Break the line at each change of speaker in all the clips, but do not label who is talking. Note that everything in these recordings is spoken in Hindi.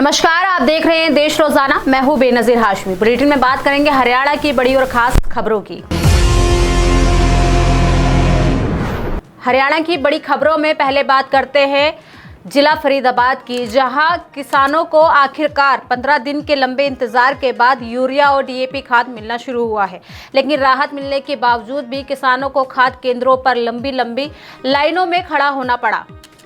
नमस्कार, आप देख रहे हैं देश रोजाना। मैं हूं बेनजीर हाशमी। बुलेटिन में बात करेंगे हरियाणा की बड़ी और खास खबरों की। हरियाणा की बड़ी खबरों में पहले बात करते हैं जिला फरीदाबाद की, जहां किसानों को आखिरकार 15 दिन के लंबे इंतजार के बाद यूरिया और डीएपी खाद मिलना शुरू हुआ है। लेकिन राहत मिलने के बावजूद भी किसानों को खाद केंद्रों पर लंबी लंबी लाइनों में खड़ा होना पड़ा।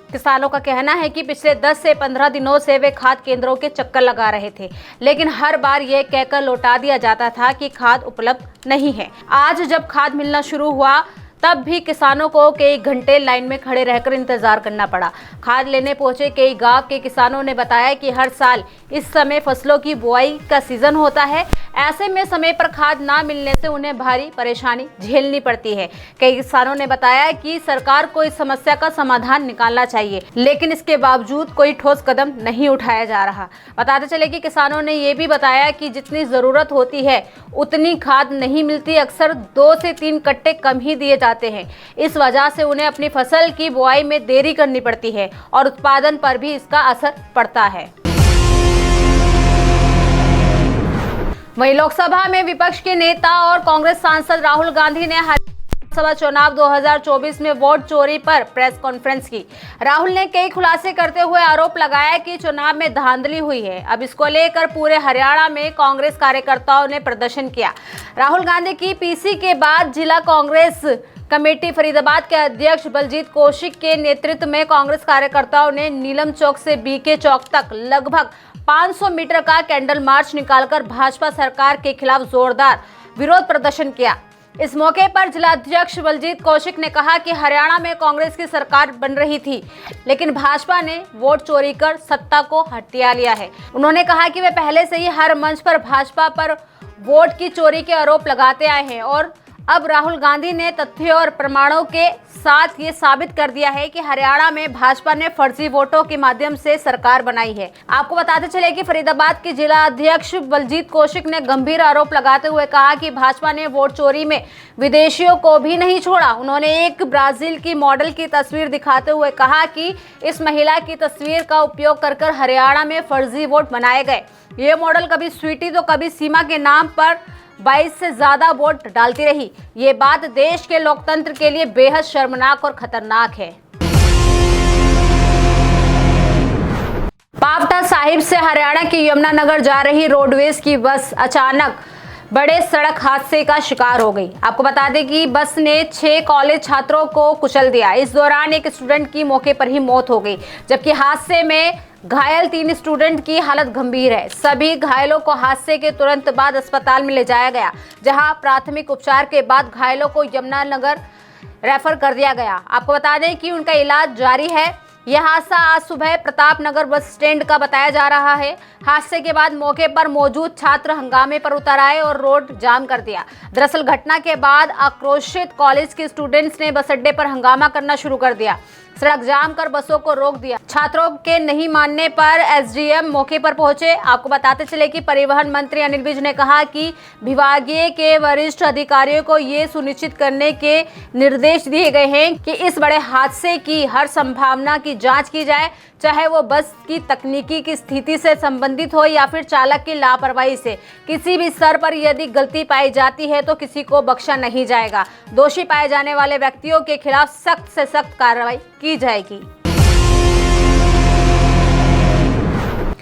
किसानों का कहना है कि पिछले 10 से 15 दिनों से वे खाद केंद्रों के चक्कर लगा रहे थे, लेकिन हर बार यह कहकर लौटा दिया जाता था कि खाद उपलब्ध नहीं है। आज जब खाद मिलना शुरू हुआ तब भी किसानों को कई घंटे लाइन में खड़े रहकर इंतजार करना पड़ा। खाद लेने पहुंचे कई गांव के किसानों ने बताया कि हर साल इस समय फसलों की बुआई का सीजन होता है। ऐसे में समय पर खाद ना मिलने से उन्हें भारी परेशानी झेलनी पड़ती है। कई किसानों ने बताया कि सरकार को इस समस्या का समाधान निकालना चाहिए, लेकिन इसके बावजूद कोई ठोस कदम नहीं उठाया जा रहा। बताते चले कि किसानों ने ये भी बताया कि जितनी जरूरत होती है उतनी खाद नहीं मिलती। अक्सर 2 से 3 कट्टे कम ही दिए जाते हैं। इस वजह से उन्हें अपनी फसल की बुआई में देरी करनी पड़ती है और उत्पादन पर भी इसका असर पड़ता है। वहीं लोकसभा में विपक्ष के नेता और कांग्रेस सांसद राहुल गांधी ने लोकसभा चुनाव 2024 में वोट चोरी पर प्रेस कॉन्फ्रेंस की। राहुल ने कई खुलासे करते हुए आरोप लगाया कि चुनाव में धांधली हुई है। अब इसको लेकर पूरे हरियाणा में कांग्रेस कार्यकर्ताओं ने प्रदर्शन किया। राहुल गांधी की पीसी के बाद जिला कांग्रेस कमेटी फरीदाबाद के अध्यक्ष बलजीत कौशिक के नेतृत्व में कांग्रेस कार्यकर्ताओं ने नीलम चौक से बीके चौक तक लगभग 500 मीटर का कैंडल मार्च निकालकर भाजपा सरकार के खिलाफ जोरदार विरोध प्रदर्शन किया। इस मौके पर जिला अध्यक्ष बलजीत कौशिक ने कहा कि हरियाणा में कांग्रेस की सरकार बन रही थी, लेकिन भाजपा ने वोट चोरी कर सत्ता को हथिया लिया है। उन्होंने कहा कि वे पहले से ही हर मंच पर भाजपा पर वोट की चोरी के आरोप लगाते आए हैं और अब राहुल गांधी ने तथ्यों और प्रमाणों के साथ ये साबित कर दिया है कि हरियाणा में भाजपा ने फर्जी वोटों के माध्यम से सरकार बनाई है। आपको बताते चले कि फरीदाबाद के जिला अध्यक्ष बलजीत कौशिक ने गंभीर आरोप लगाते हुए कहा कि भाजपा ने वोट चोरी में विदेशियों को भी नहीं छोड़ा। उन्होंने एक ब्राजील की मॉडल की तस्वीर दिखाते हुए कहा कि इस महिला की तस्वीर का उपयोग कर हरियाणा में फर्जी वोट बनाए गए। ये मॉडल कभी स्वीटी तो कभी सीमा के नाम पर 22 से ज्यादा वोट डालती रही। ये बात देश के लोकतंत्र के लिए बेहद शर्मनाक और खतरनाक है। पावटा साहिब से हरियाणा की यमुनानगर जा रही रोडवेज की बस अचानक बड़े सड़क हादसे का शिकार हो गई। आपको बता दें कि बस ने 6 कॉलेज छात्रों को कुचल दिया। इस दौरान एक स्टूडेंट की मौके पर ही मौत हो गई, जबकि हादसे में घायल 3 स्टूडेंट की हालत गंभीर है। सभी घायलों को हादसे के तुरंत बाद अस्पताल में ले जाया गया, जहां प्राथमिक उपचार के बाद घायलों को यमुनानगर रेफर कर दिया गया। आपको बता दें कि उनका इलाज जारी है। यह हादसा आज सुबह प्रतापनगर बस स्टैंड का बताया जा रहा है। हादसे के बाद मौके पर मौजूद छात्र हंगामे पर उतर आए और रोड जाम कर दिया। दरअसल घटना के बाद आक्रोशित कॉलेज के स्टूडेंट्स ने बस अड्डे पर हंगामा करना शुरू कर दिया। सड़क जाम कर बसों को रोक दिया। छात्रों के नहीं मानने पर एसडीएम मौके पर पहुंचे। आपको बताते चले कि परिवहन मंत्री अनिल विज ने कहा कि विभागीय के वरिष्ठ अधिकारियों को ये सुनिश्चित करने के निर्देश दिए गए हैं कि इस बड़े हादसे की हर संभावना की जांच की जाए, चाहे वो बस की तकनीकी की स्थिति से संबंधित हो या फिर चालक की लापरवाही से। किसी भी स्तर पर यदि गलती पाई जाती है तो किसी को बख्शा नहीं जाएगा। दोषी पाए जाने वाले व्यक्तियों के खिलाफ सख्त से सख्त कार्रवाई की जाएगी।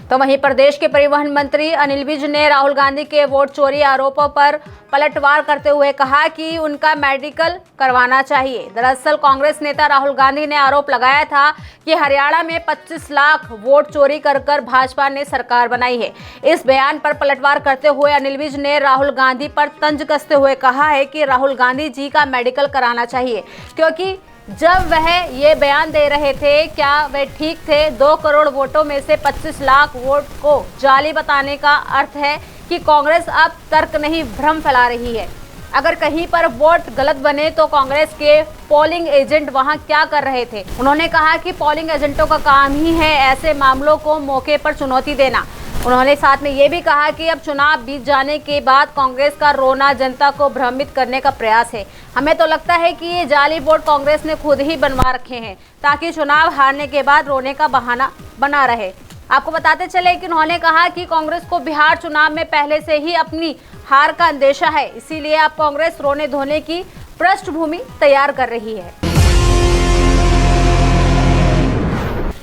तो वहीं प्रदेश के परिवहन मंत्री अनिल विज ने राहुल गांधी के वोट चोरी आरोपों पर पलटवार करते हुए कहा कि उनका मेडिकल करवाना चाहिए। दरअसल कांग्रेस नेता राहुल गांधी ने आरोप लगाया था कि हरियाणा में 25 लाख वोट चोरी कर भाजपा ने सरकार बनाई है। इस बयान पर पलटवार करते हुए अनिल विज ने राहुल गांधी पर तंज कसते हुए कहा है कि राहुल गांधी जी का मेडिकल कराना चाहिए, क्योंकि जब वह ये बयान दे रहे थे क्या वे ठीक थे? 2 करोड़ वोटों में से 25 लाख वोट को जाली बताने का अर्थ है कि कांग्रेस अब तर्क नहीं भ्रम फैला रही है। अगर कहीं पर वोट गलत बने तो कांग्रेस के पोलिंग एजेंट वहां क्या कर रहे थे? उन्होंने कहा कि पोलिंग एजेंटों का काम ही है ऐसे मामलों को मौके पर चुनौती देना। उन्होंने साथ में ये भी कहा कि अब चुनाव बीत जाने के बाद कांग्रेस का रोना जनता को भ्रमित करने का प्रयास है। हमें तो लगता है कि ये जाली वोट कांग्रेस ने खुद ही बनवा रखे हैं ताकि चुनाव हारने के बाद रोने का बहाना बना रहे। आपको बताते चले कि उन्होंने कहा कि कांग्रेस को बिहार चुनाव में पहले से ही अपनी हार का अंदेशा है, इसीलिए अब कांग्रेस रोने धोने की पृष्ठभूमि तैयार कर रही है।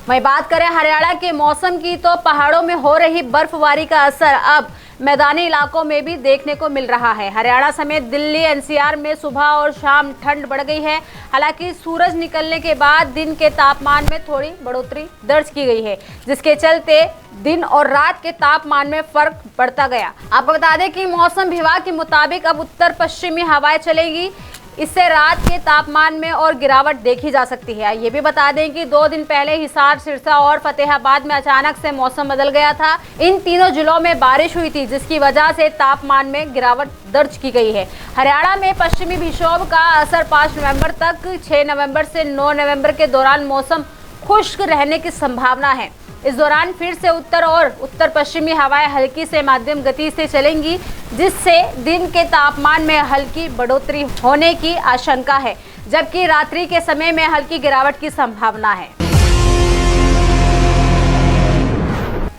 वहीं बात करें हरियाणा के मौसम की, तो पहाड़ों में हो रही बर्फबारी का असर अब मैदानी इलाकों में भी देखने को मिल रहा है। हरियाणा समेत दिल्ली एनसीआर में सुबह और शाम ठंड बढ़ गई है। हालांकि सूरज निकलने के बाद दिन के तापमान में थोड़ी बढ़ोतरी दर्ज की गई है, जिसके चलते दिन और रात के तापमान में फर्क बढ़ता गया। आपको बता दें कि मौसम विभाग के मुताबिक अब उत्तर पश्चिमी हवाएं चलेगी, इससे रात के तापमान में और गिरावट देखी जा सकती है। ये भी बता दें कि 2 दिन पहले हिसार, सिरसा और फतेहाबाद में अचानक से मौसम बदल गया था। इन तीनों जिलों में बारिश हुई थी, जिसकी वजह से तापमान में गिरावट दर्ज की गई है। हरियाणा में पश्चिमी विक्षोभ का असर 5 नवंबर तक, 6 नवंबर से 9 नवंबर के दौरान मौसम खुश्क रहने की संभावना है। इस दौरान फिर से उत्तर और उत्तर पश्चिमी हवाएं हल्की से मध्यम गति से चलेंगी, जिससे दिन के तापमान में हल्की बढ़ोतरी होने की आशंका है, जबकि रात्रि के समय में हल्की गिरावट की संभावना है।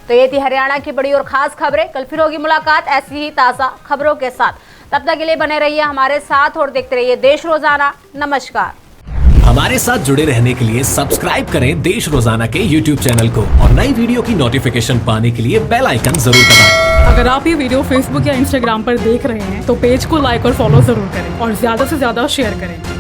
तो ये थी हरियाणा की बड़ी और खास खबरें। कल फिर होगी मुलाकात ऐसी ही ताज़ा खबरों के साथ। तब तक के लिए बने रहिए हमारे साथ और देखते रहिए देश रोजाना। नमस्कार।
हमारे साथ जुड़े रहने के लिए सब्सक्राइब करें देश रोजाना के YouTube चैनल को और नई वीडियो की नोटिफिकेशन पाने के लिए बेल आइकन जरूर दबाएं।
अगर आप ये वीडियो Facebook या Instagram पर देख रहे हैं तो पेज को लाइक और फॉलो जरूर करें और ज्यादा से ज्यादा शेयर करें।